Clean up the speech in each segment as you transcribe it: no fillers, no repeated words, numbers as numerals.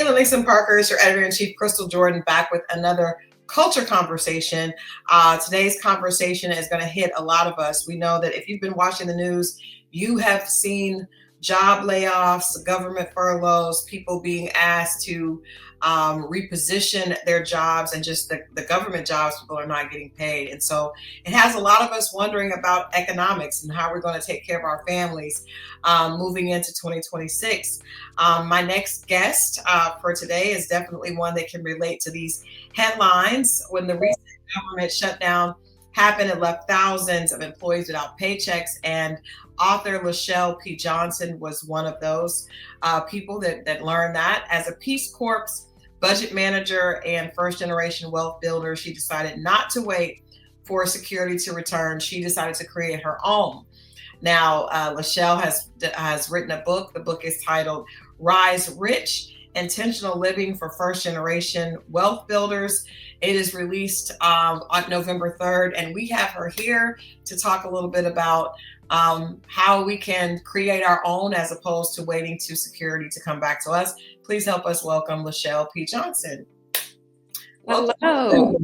Hey, Lenox and Parker, it's your editor-in-chief, Christal Jordan, back with another culture conversation. Today's conversation is going to hit a lot of us. We know that if you've been watching the news, you have seen job layoffs, government furloughs, people being asked to reposition their jobs, and just the government jobs, people are not getting paid. And so it has a lot of us wondering about economics and how we're going to take care of our families moving into 2026. My next guest for today is definitely one that can relate to these headlines. When the recent government shutdown happened, it left thousands of employees without paychecks, and author LaChelle P. Johnson was one of those people that learned that. As a Peace Corps budget manager and first generation wealth builder, she decided not to wait for security to return. She decided to create her own. Now, LaChelle has written a book. The book is titled Rise Rich: Intentional Living for First Generation Wealth Builders. It is released on November 3rd, and we have her here to talk a little bit about how we can create our own as opposed to waiting to security to come back to us. Please help us welcome LaChelle P. Johnson. Hello.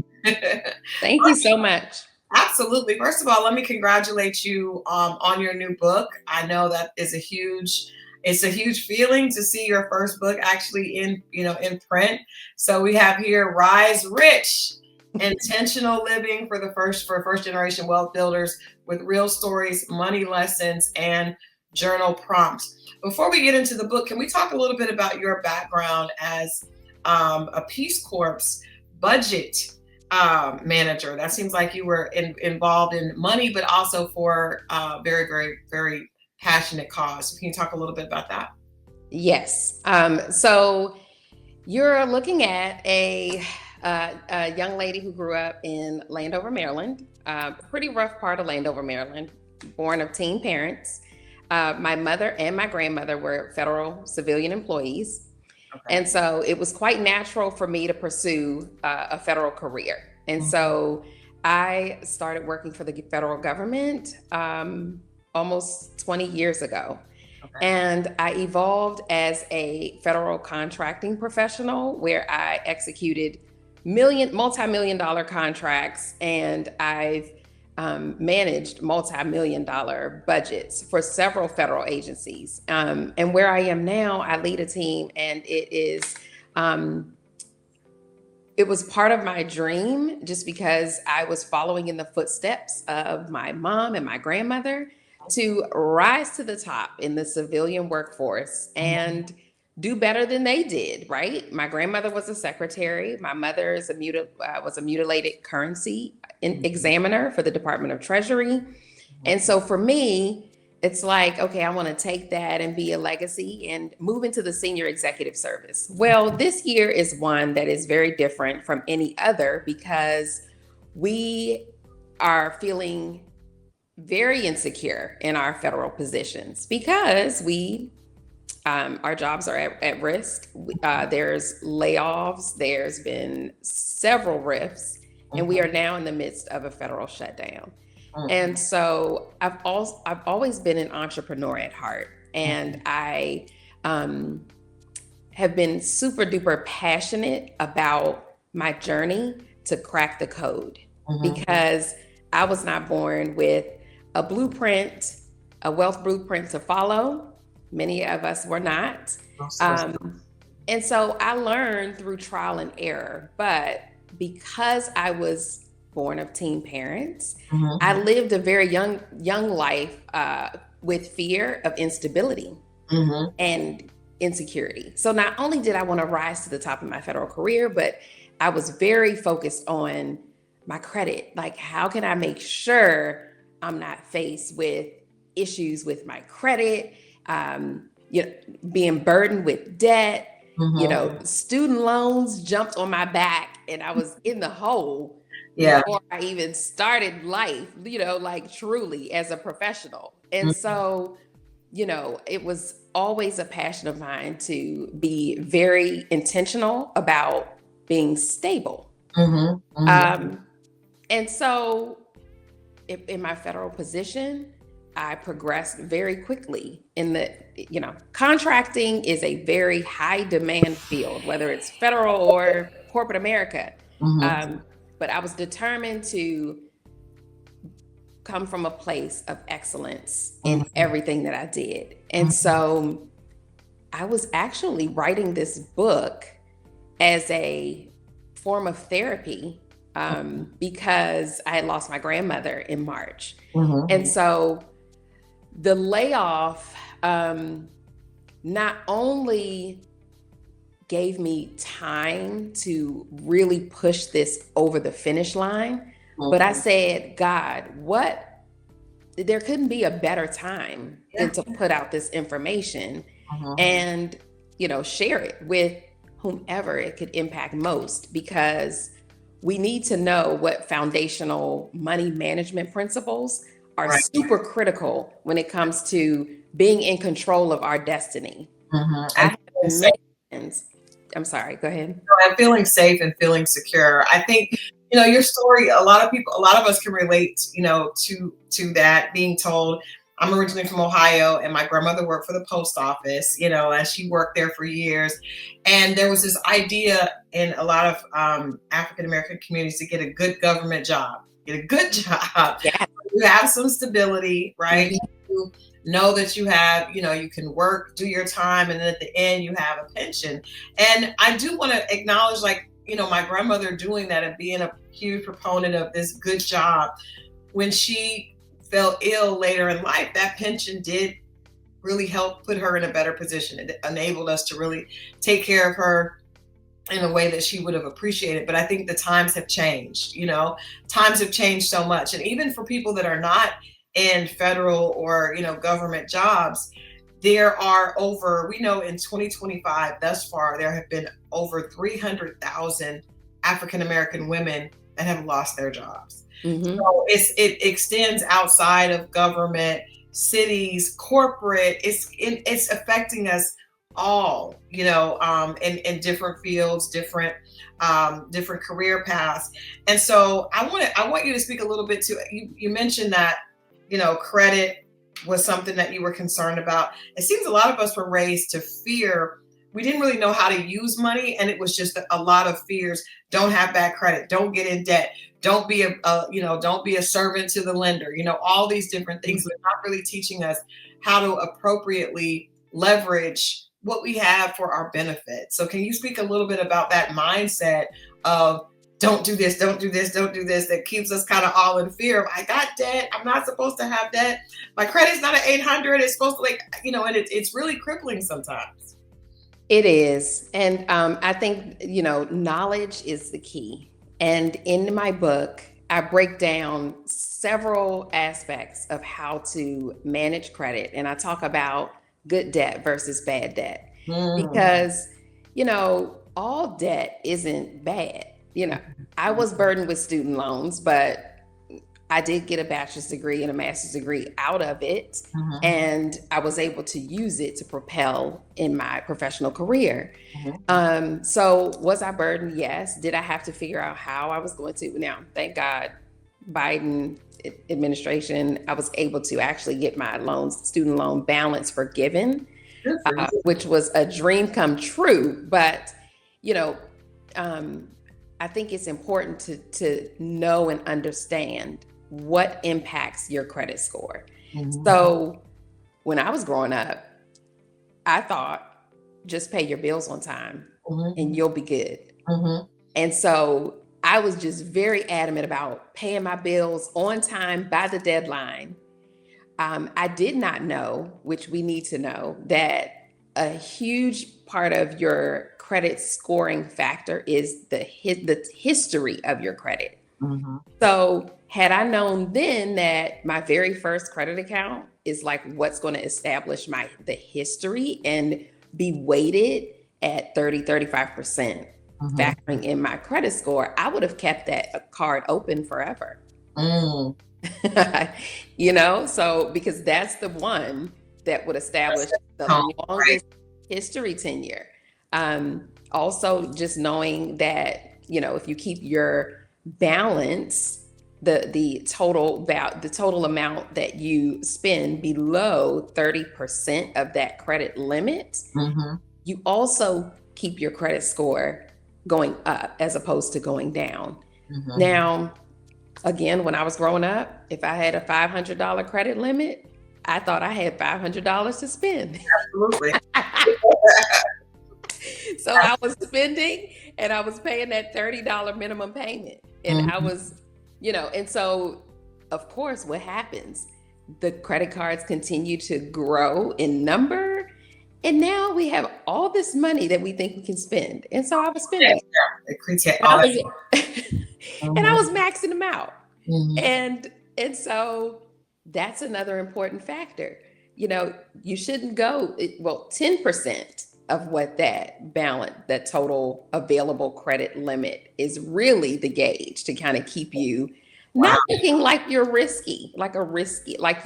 Thank you so much. Absolutely. First of all, let me congratulate you on your new book. I know that is it's a huge feeling to see your first book actually in print. So we have here Rise Rich: Intentional Living for first generation wealth builders, with real stories, money lessons, and journal prompts. Before we get into the book, can we talk a little bit about your background as a Peace Corps budget manager? That seems like you were involved in money, but also for very, very, very passionate cause. Can you talk a little bit about that? Yes. So you're looking at a young lady who grew up in Landover, Maryland, pretty rough part of Landover, Maryland, born of teen parents. My mother and my grandmother were federal civilian employees. Okay. And so it was quite natural for me to pursue a federal career. And so I started working for the federal government almost 20 years ago. Okay. And I evolved as a federal contracting professional, where I executed multi-million-dollar contracts, and I've managed multi-million-dollar budgets for several federal agencies. And where I am now, I lead a team, and it was part of my dream, just because I was following in the footsteps of my mom and my grandmother to rise to the top in the civilian workforce and do better than they did, right? My grandmother was a secretary. My mother was a mutilated currency examiner for the Department of Treasury. And so for me, it's like, okay, I want to take that and be a legacy and move into the senior executive service. Well, this year is one that is very different from any other, because we are feeling very insecure in our federal positions, because our jobs are at risk. There's layoffs. There's been several rifts, and we are now in the midst of a federal shutdown. And so I've always been an entrepreneur at heart, and I have been super duper passionate about my journey to crack the code, because I was not born with a blueprint, a wealth blueprint to follow. Many of us were not. And so I learned through trial and error. But because I was born of teen parents, I lived a very young life with fear of instability and insecurity. So not only did I want to rise to the top of my federal career, but I was very focused on my credit. Like, how can I make sure I'm not faced with issues with my credit, being burdened with debt, student loans jumped on my back, and I was in the hole before I even started life, like truly as a professional. And so, it was always a passion of mine to be very intentional about being stable. And so in my federal position, I progressed very quickly in the, contracting is a very high demand field, whether it's federal or corporate America. But I was determined to come from a place of excellence in everything that I did. And so I was actually writing this book as a form of therapy because I had lost my grandmother in March. And so the layoff not only gave me time to really push this over the finish line, but I said, God, there couldn't be a better time than to put out this information and, share it with whomever it could impact most, because we need to know what foundational money management principles are super critical when it comes to being in control of our destiny. I have many friends. I'm sorry, go ahead. And feeling safe and feeling secure. I think, your story, a lot of us can relate, to that, being told. I'm originally from Ohio, and my grandmother worked for the post office, and she worked there for years. And there was this idea in a lot of African-American communities to get a good government job, get a good job. Yeah. You have some stability, right? You know that you have, you can work, do your time, and then at the end you have a pension. And I do want to acknowledge, my grandmother doing that and being a huge proponent of this good job. When she fell ill later in life, that pension did really help put her in a better position. It enabled us to really take care of her in a way that she would have appreciated. But I think the times have changed, times have changed so much. And even for people that are not in federal or, government jobs, there are we know in 2025 thus far, there have been over 300,000 African-American women that have lost their jobs. So it extends outside of government, cities, corporate. It's affecting us all, in different fields, different career paths. And so I want you to speak a little bit to, you mentioned that, credit was something that you were concerned about. It seems a lot of us were raised to fear. We didn't really know how to use money, and it was just a lot of fears. Don't have bad credit. Don't get in debt. Don't be don't be a servant to the lender. All these different things, but not really teaching us how to appropriately leverage what we have for our benefit. So can you speak a little bit about that mindset of don't do this, don't do this, don't do this, that keeps us kind of all in fear of, I got debt, I'm not supposed to have debt. My credit's not an 800, it's supposed to and it's really crippling sometimes. It is. And I think, knowledge is the key. And in my book, I break down several aspects of how to manage credit. And I talk about good debt versus bad debt, because, all debt isn't bad. I was burdened with student loans, but I did get a bachelor's degree and a master's degree out of it. And I was able to use it to propel in my professional career. So was I burdened? Yes. Did I have to figure out how I was going to? Now, thank God, Biden administration, I was able to actually get my student loan balance forgiven, which was a dream come true. But, I think it's important to know and understand what impacts your credit score. So when I was growing up, I thought just pay your bills on time and you'll be good. And so I was just very adamant about paying my bills on time by the deadline. I did not know, which we need to know, that a huge part of your credit scoring factor is the history of your credit. So had I known then that my very first credit account is like what's going to establish the history and be weighted at 35%, factoring in my credit score, I would have kept that card open forever. So because that's the one that would establish the longest history tenure. Also just knowing that, if you keep your balance the total amount that you spend below 30% of that credit limit, you also keep your credit score going up as opposed to going down. Now, again, when I was growing up, if I had a $500 credit limit, I thought I had $500 to spend. Absolutely. So I was spending and I was paying that $30 minimum payment. And I was, and so of course, what happens? The credit cards continue to grow in number. And now we have all this money that we think we can spend. And so I was spending. And I was maxing them out. And so that's another important factor. You shouldn't go, 10% of what that balance, that total available credit limit is really the gauge to kind of keep you not looking like you're risky, like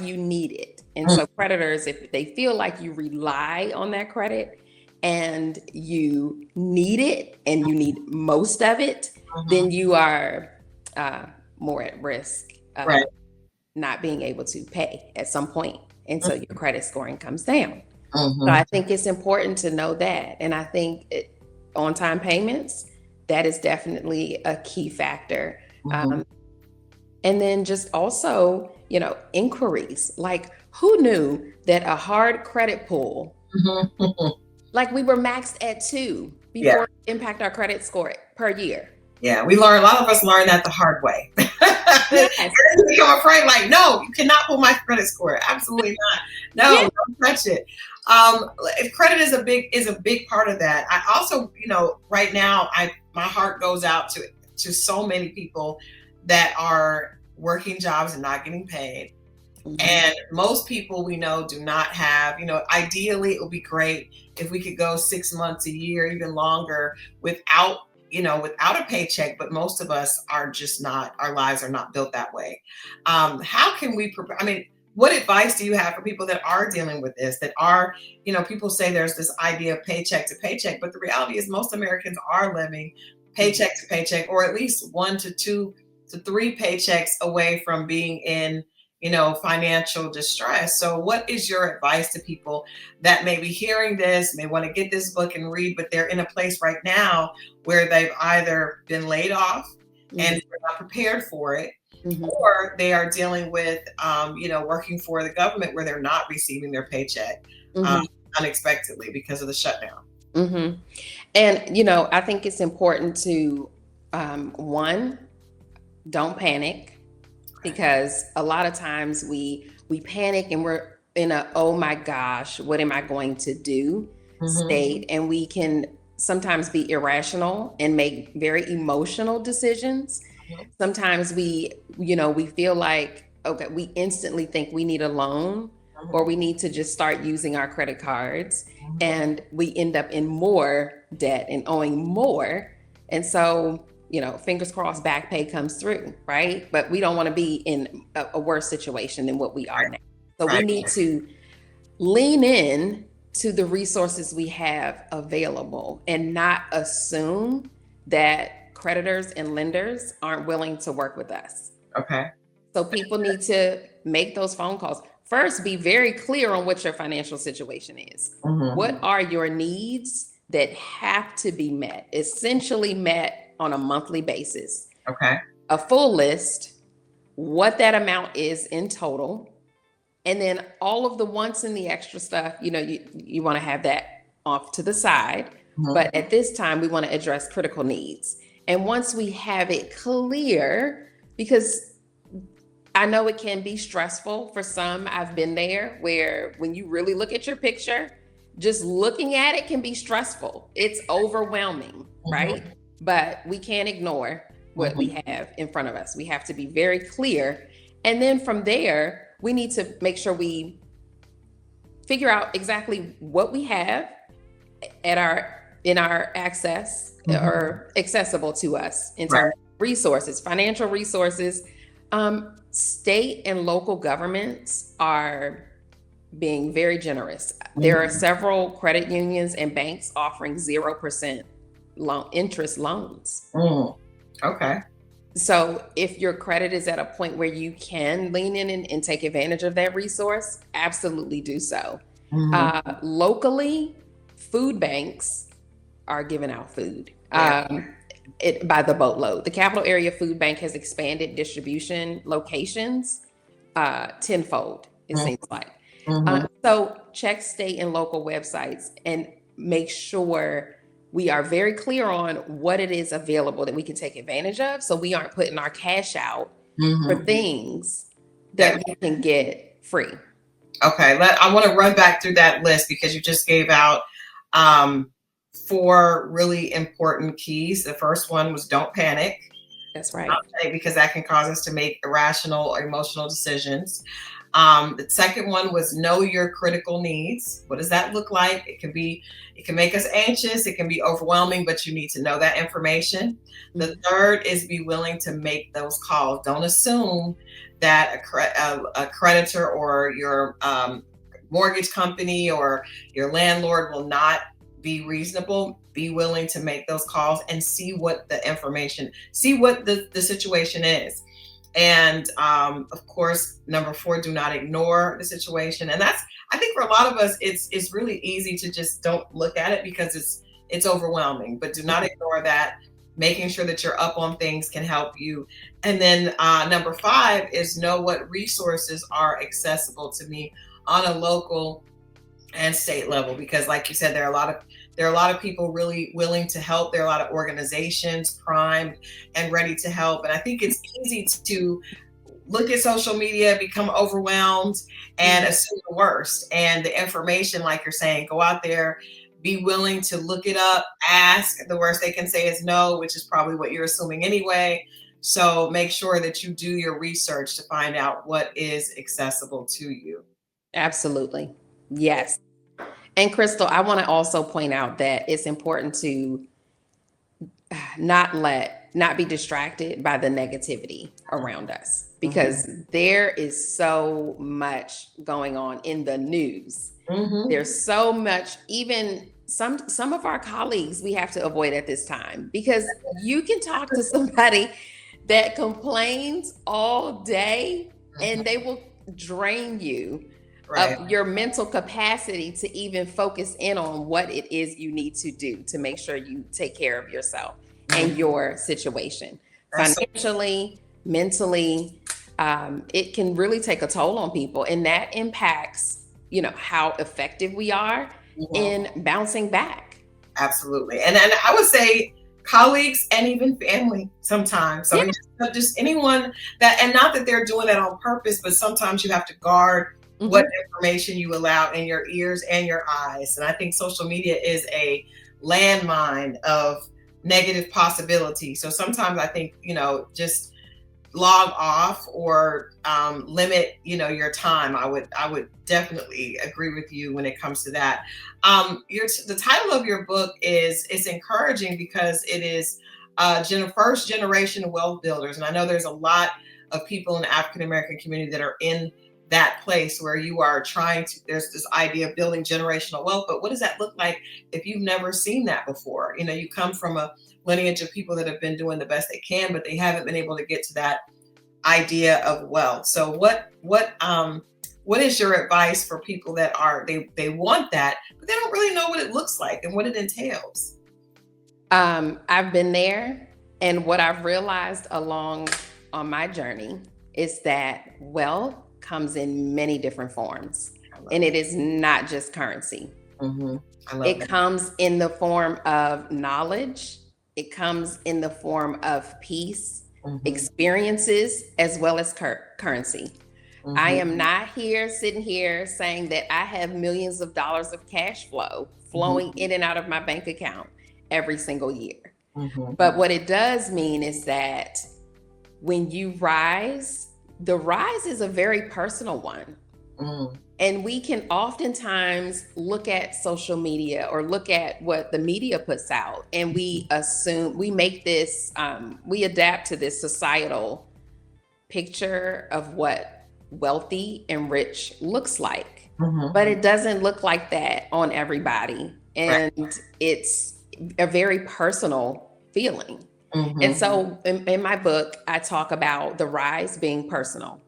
you need it. And so creditors, if they feel like you rely on that credit and you need it and you need most of it, then you are more at risk of not being able to pay at some point. And so your credit scoring comes down. So I think it's important to know that. And I think on-time payments, that is definitely a key factor. And then just also, inquiries, like who knew that a hard credit pull, like we were maxed at 2 before it impact our credit score per year. Yeah, a lot of us learned that the hard way. Yes. And then you become afraid, like, no, you cannot pull my credit score. Absolutely not. No, don't touch it. If credit is a big part of that. I also, right now, my heart goes out to so many people that are working jobs and not getting paid. And most people we know do not have, ideally it would be great if we could go 6 months, a year, even longer without a paycheck, but most of us are just not, our lives are not built that way. How can we prepare? I mean, what advice do you have for people that are dealing with this, that are, people say there's this idea of paycheck to paycheck, but the reality is most Americans are living paycheck to paycheck, or at least 1 to 2 to 3 paychecks away from being in, financial distress. So what is your advice to people that may be hearing this, may want to get this book and read, but they're in a place right now where they've either been laid off and they're not prepared for it, or they are dealing with, working for the government where they're not receiving their paycheck unexpectedly because of the shutdown? And, I think it's important to, one, don't panic, because a lot of times we panic and we're in a, oh my gosh, what am I going to do state. And we can sometimes be irrational and make very emotional decisions. Sometimes we feel like, okay, we instantly think we need a loan or we need to just start using our credit cards, and we end up in more debt and owing more. And so, fingers crossed, back pay comes through, right? But we don't want to be in a worse situation than what we are now. So we need to lean in to the resources we have available and not assume that creditors and lenders aren't willing to work with us. Okay. So people need to make those phone calls. First, be very clear on what your financial situation is. What are your needs that have to be met, essentially met on a monthly basis? Okay. A full list, what that amount is in total, and then all of the wants and the extra stuff, you want to have that off to the side. But at this time, we want to address critical needs. And once we have it clear, because I know it can be stressful for some, I've been there, where when you really look at your picture, just looking at it can be stressful. It's overwhelming, right? But we can't ignore what we have in front of us. We have to be very clear. And then from there, we need to make sure we figure out exactly what we have in our access or accessible to us in terms of resources, financial resources. State and local governments are being very generous. There are several credit unions and banks offering 0% interest loans. Okay. So if your credit is at a point where you can lean in and take advantage of that resource, absolutely do so. Mhm. Locally, food banks are giving out food. Yeah. By the boatload. The Capital Area Food Bank has expanded distribution locations tenfold, it Mhm. seems like. Mhm. So check state and local websites and make sure we are very clear on what it is available that we can take advantage of, so we aren't putting our cash out for Mhm. things That, that we can get free. okay. I want to run back through that list because you just gave out um, four really important keys. The first one was don't panic. That's right. Okay, because that can cause us to make irrational or emotional decisions. The second one was know your critical needs. What does that look like? It can make us anxious. It can be overwhelming, but you need to know that information. The third is be willing to make those calls. Don't assume that a creditor or your mortgage company or your landlord will not be reasonable. Be willing to make those calls and see what the information, see what the situation is. And of course, number four, do not ignore the situation. And that's, I think for a lot of us, it's really easy to just don't look at it because it's overwhelming. But do not ignore that. Making sure that you're up on things can help you. And then number five is know what resources are accessible to me on a local and state level, because like you said, there are a lot of people really willing to help. There are a lot of organizations primed and ready to help. And I think it's easy to look at social media, become overwhelmed, and assume the worst. And the information, like you're saying, go out there, be willing to look it up, ask. The worst they can say is no, which is probably what you're assuming anyway. So make sure that you do your research to find out what is accessible to you. Absolutely. Yes. And Crystal, I want to also point out that it's important to not be distracted by the negativity around us, because there is so much going on in the news. Mm-hmm. There's so much, even some of our colleagues we have to avoid at this time, because you can talk to somebody that complains all day and they will drain you Right. of your mental capacity to even focus in on what it is you need to do to make sure you take care of yourself and your situation That's so, financially, mentally. It can really take a toll on people, and that impacts, how effective we are in bouncing back. absolutely. And I would say colleagues and even family sometimes. So Yeah. just anyone that, and not that they're doing that on purpose, but sometimes you have to guard what information you allow in your ears and your eyes. And I think social media is a landmine of negative possibility. So sometimes I think, just log off or limit, your time. I would definitely agree with you when it comes to that. The title of your book is encouraging because it is first generation wealth builders, and I know there's a lot of people in the African American community that are in that place where you are trying to. There's this idea of building generational wealth, but what does that look like if you've never seen that before? You come from a lineage of people that have been doing the best they can, but they haven't been able to get to that idea of wealth. So what is your advice for people that they want that, but they don't really know what it looks like and what it entails? I've been there, and what I've realized along on my journey is that wealth comes in many different forms, and it is not just currency. Mm-hmm. I love It that. comes in the form of knowledge. It comes in the form of peace, experiences, as well as currency. I am not sitting here saying that I have millions of dollars of cash flow flowing in and out of my bank account every single year. But what it does mean is that when you rise, the rise is a very personal one. And we can oftentimes look at social media or look at what the media puts out, and we assume, we make this, we adapt to this societal picture of what wealthy and rich looks like. But it doesn't look like that on everybody. And it's a very personal feeling. And Mm-hmm. so in my book, I talk about the rise being personal.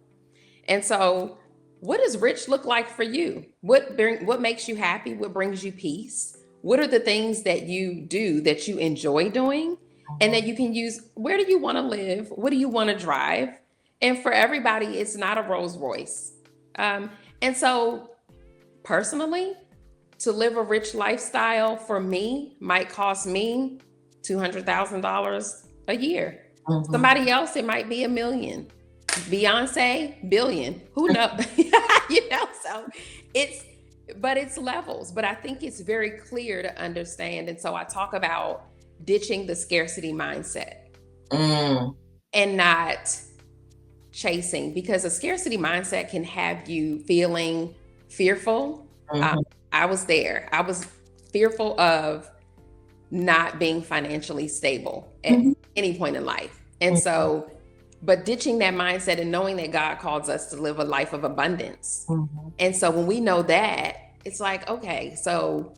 And so, what does rich look like for you? What makes you happy? What brings you peace? What are the things that you do that you enjoy doing and that you can use? Where do you want to live? What do you want to drive? And for everybody, it's not a Rolls Royce. Um, and so, personally, to live a rich lifestyle for me might cost me $200,000 a year. Mm-hmm. Somebody else, it might be 1 million. Beyonce, billion. Who knows? You know, so it's, but it's levels. But I think it's very clear to understand. And so I talk about ditching the scarcity mindset Mm. and not chasing, because a scarcity mindset can have you feeling fearful. Mm-hmm. I was there. I was fearful of not being financially stable at Mm-hmm. any point in life. And so, but ditching that mindset and knowing that God calls us to live a life of abundance. Mm-hmm. And so when we know that, it's like, okay, so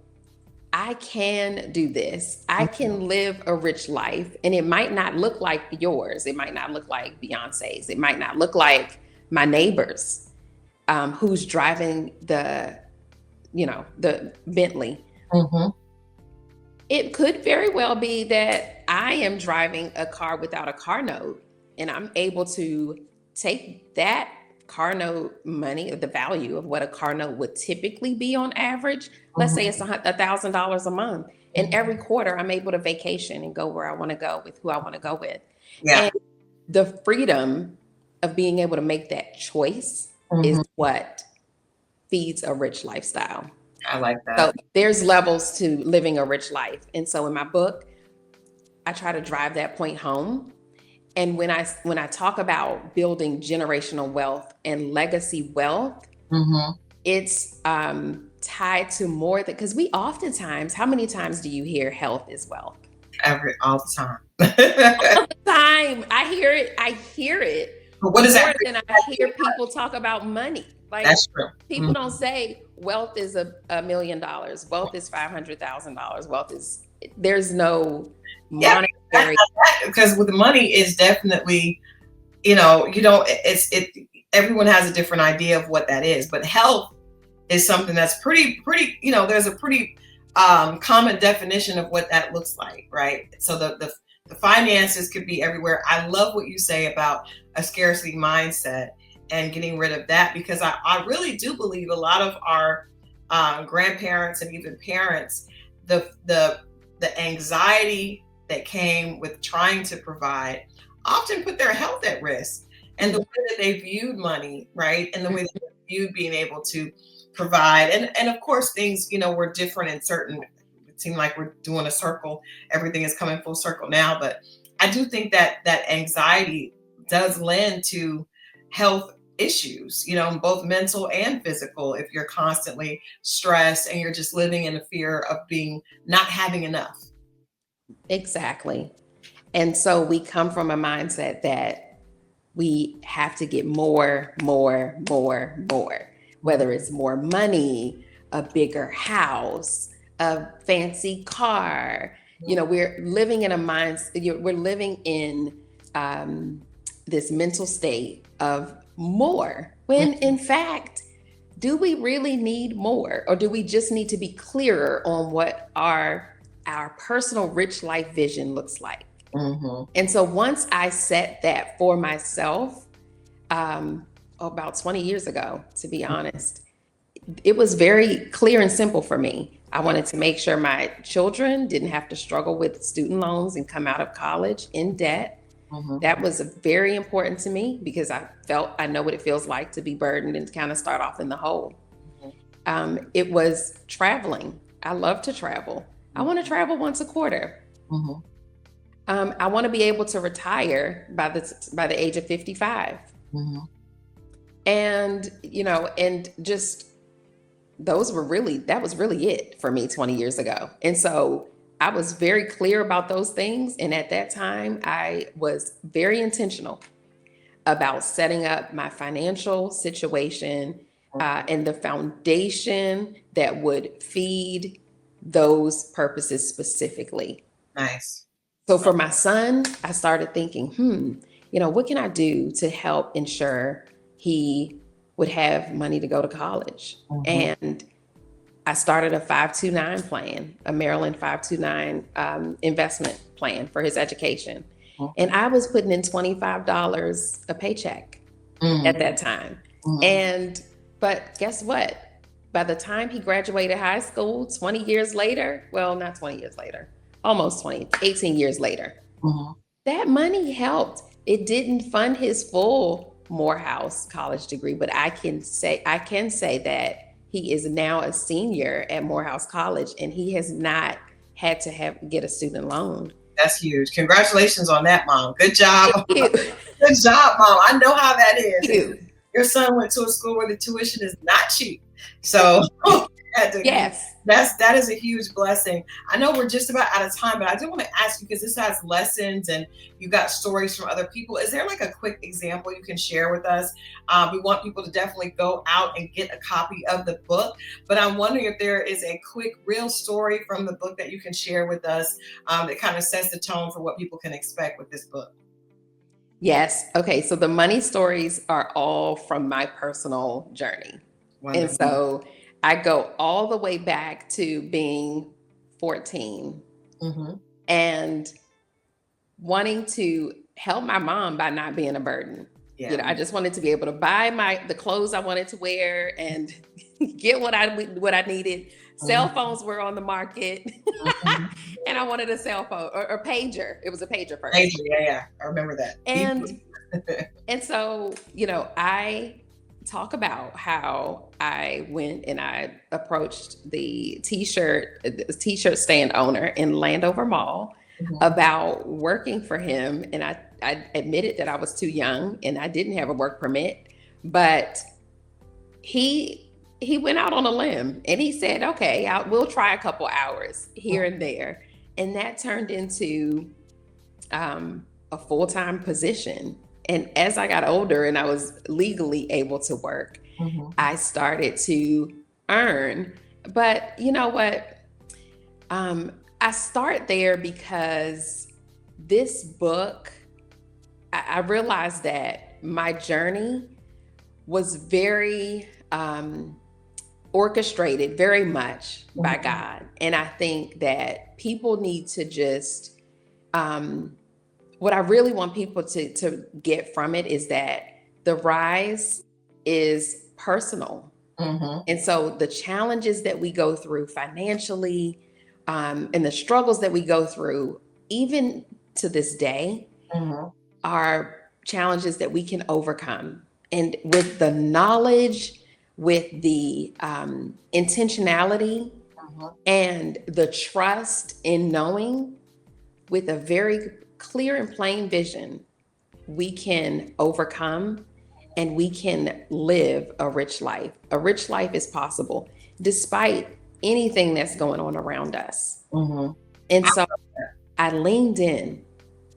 I can do this. I can live a rich life, and it might not look like yours. It might not look like Beyonce's. It might not look like my neighbor's, who's driving the Bentley. Mm-hmm. It could very well be that I am driving a car without a car note, and I'm able to take that car note money, the value of what a car note would typically be on average. Let's say it's $1,000 a month. And every quarter, I'm able to vacation and go where I want to go with who I want to go with. Yeah. And the freedom of being able to make that choice is what feeds a rich lifestyle. I like that. So there's levels to living a rich life. And so in my book, I try to drive that point home. And when I talk about building generational wealth and legacy wealth, it's tied to more than, because we oftentimes, how many times do you hear health is wealth? All the time. All the time. I hear it. But what is more that? than I hear people talk about money. Like, that's true. People don't say wealth is $1 million. Wealth is $500,000. Wealth is, there's no monetary. Because with the money is definitely, you don't, everyone has a different idea of what that is, but health is something that's pretty, there's a pretty common definition of what that looks like, right? So the finances could be everywhere. I love what you say about a scarcity mindset and getting rid of that, because I really do believe a lot of our grandparents and even parents, the anxiety that came with trying to provide often put their health at risk, and the way that they viewed money, right, and the way that they viewed being able to provide, and of course things were different in certain. It seemed like we're doing a circle. Everything is coming full circle now, but I do think that anxiety does lend to health issues, both mental and physical, if you're constantly stressed and you're just living in a fear of not having enough. Exactly. And so we come from a mindset that we have to get more, whether it's more money, a bigger house, a fancy car. We're living in we're living in this mental state of more, when in fact, do we really need more, or do we just need to be clearer on what our personal rich life vision looks like? And so once I set that for myself, about 20 years ago, to be honest, it was very clear and simple for me. I wanted to make sure my children didn't have to struggle with student loans and come out of college in debt. That was very important to me, because I know what it feels like to be burdened and to kind of start off in the hole. It was traveling. I love to travel. I want to travel once a quarter. I want to be able to retire by the age of 55. And, and just that was really it for me 20 years ago. And so I was very clear about those things. And at that time, I was very intentional about setting up my financial situation and the foundation that would feed those purposes specifically. Nice. So for my son, I started thinking, what can I do to help ensure he would have money to go to college? Mhm. And I started a 529 plan, a Maryland 529 investment plan for his education. And I was putting in $25 a paycheck at that time. But guess what? By the time he graduated high school, 20 years later, well, not 20 years later, almost 20, 18 years later, that money helped. It didn't fund his full Morehouse college degree, but I can say that he is now a senior at Morehouse College, and he has not had to get a student loan. That's huge. Congratulations on that, Mom. Good job. Thank you. Good job, Mom. I know how that is. Thank you. Your son went to a school where the tuition is not cheap. So yes, that is a huge blessing. I know we're just about out of time, but I do want to ask you, because this has lessons and you got stories from other people. Is there like a quick example you can share with us? We want people to definitely go out and get a copy of the book, but I'm wondering if there is a quick, real story from the book that you can share with us that kind of sets the tone for what people can expect with this book. Yes. Okay. So the money stories are all from my personal journey. Wonderful. And so I go all the way back to being 14 and wanting to help my mom by not being a burden. Yeah. I just wanted to be able to buy the clothes I wanted to wear and get what I needed. Cell phones were on the market, and I wanted a cell phone or pager. It was a pager first. Pager, yeah, I remember that. And so, I talk about how I went and I approached the t-shirt stand owner in Landover Mall about working for him, and I admitted that I was too young and I didn't have a work permit, but he went out on a limb and he said, okay, we'll try a couple hours here and there. And that turned into a full-time position. And as I got older and I was legally able to work, I started to earn. But you know what? I start there because this book, I realized that my journey was very orchestrated very much by God. And I think that people need to just, what I really want people to get from it is that the rise is personal. And so the challenges that we go through financially, and the struggles that we go through, even to this day, are challenges that we can overcome. And with the knowledge, with the intentionality, and the trust in knowing, with a very clear and plain vision, we can overcome and we can live a rich life. A rich life is possible despite anything that's going on around us. And so I leaned in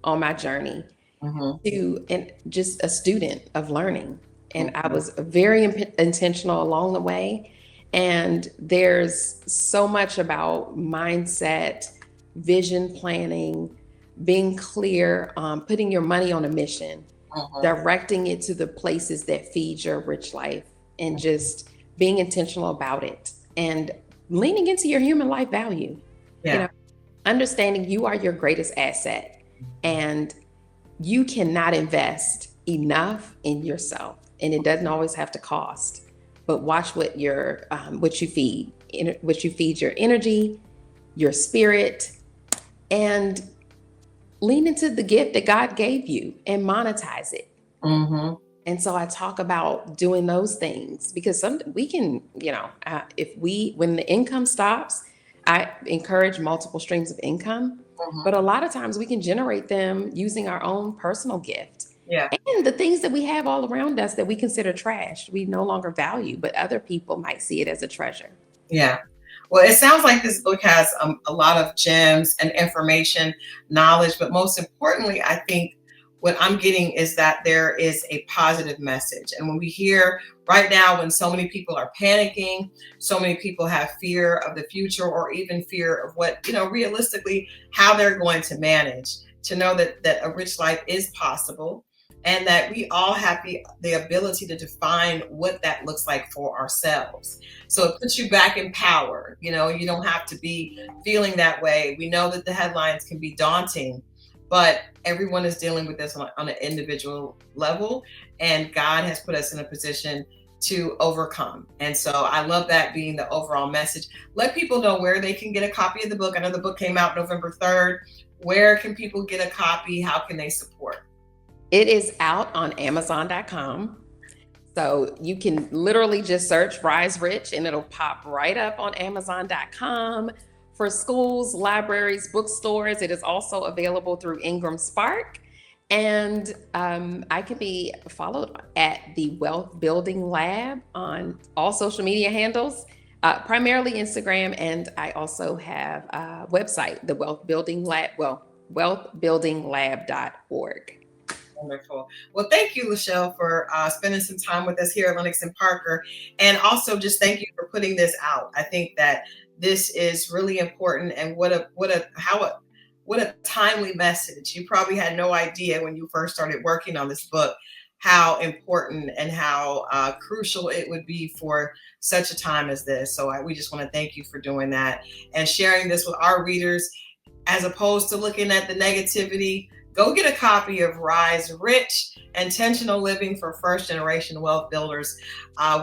on my journey to, and just a student of learning. And I was very intentional along the way. And there's so much about mindset, vision planning, being clear, putting your money on a mission, directing it to the places that feed your rich life, and just being intentional about it and leaning into your human life value. Understanding you are your greatest asset and you cannot invest enough in yourself. And it doesn't always have to cost, but watch what you feed your energy, your spirit, and lean into the gift that God gave you and monetize it. And so I talk about doing those things because we can, when the income stops, I encourage multiple streams of income, but a lot of times we can generate them using our own personal gift. And the things that we have all around us that we consider trash, we no longer value, but other people might see it as a treasure. Well, it sounds like this book has a lot of gems and information, knowledge, but most importantly, I think what I'm getting is that there is a positive message. And when we hear right now, when so many people are panicking, so many people have fear of the future, or even fear of what, realistically, how they're going to manage, to know that a rich life is possible, and that we all have the ability to define what that looks like for ourselves. So it puts you back in power. You don't have to be feeling that way. We know that the headlines can be daunting, but everyone is dealing with this on an individual level, and God has put us in a position to overcome. And so I love that being the overall message. Let people know where they can get a copy of the book. I know the book came out November 3rd. Where can people get a copy? How can they support? It is out on Amazon.com. So you can literally just search Rise Rich and it'll pop right up on Amazon.com. For schools, libraries, bookstores, it is also available through Ingram Spark. And I can be followed at the Wealth Building Lab on all social media handles, primarily Instagram. And I also have a website, the Wealth Building Lab, wealthbuildinglab.org. Wonderful. Well, thank you, LaChelle, for spending some time with us here at Lenox and Parker. And also just thank you for putting this out. I think that this is really important, and what a timely message. You probably had no idea when you first started working on this book how important and how crucial it would be for such a time as this. So we just want to thank you for doing that and sharing this with our readers, as opposed to looking at the negativity. Go get a copy of Rise Rich, Intentional Living for First Generation Wealth Builders,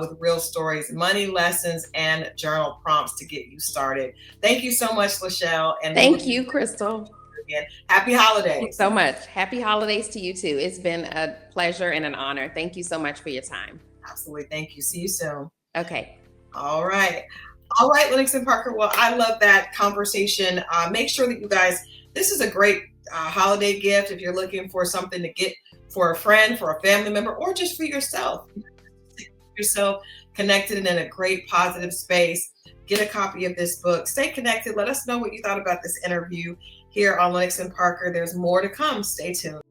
with real stories, money lessons, and journal prompts to get you started. Thank you so much, LaChelle. And thank you, Christal. Again. Happy holidays. Thank you so much. Happy holidays to you too. It's been a pleasure and an honor. Thank you so much for your time. Absolutely. Thank you. See you soon. Okay. All right, Lenox and Parker. Well, I love that conversation. Make sure that you guys, this is a great holiday gift if you're looking for something to get for a friend, for a family member, or just for yourself. Yourself connected and in a great positive space. Get a copy of this book. Stay connected. Let us know what you thought about this interview here on Lenox and Parker. There's more to come. Stay tuned.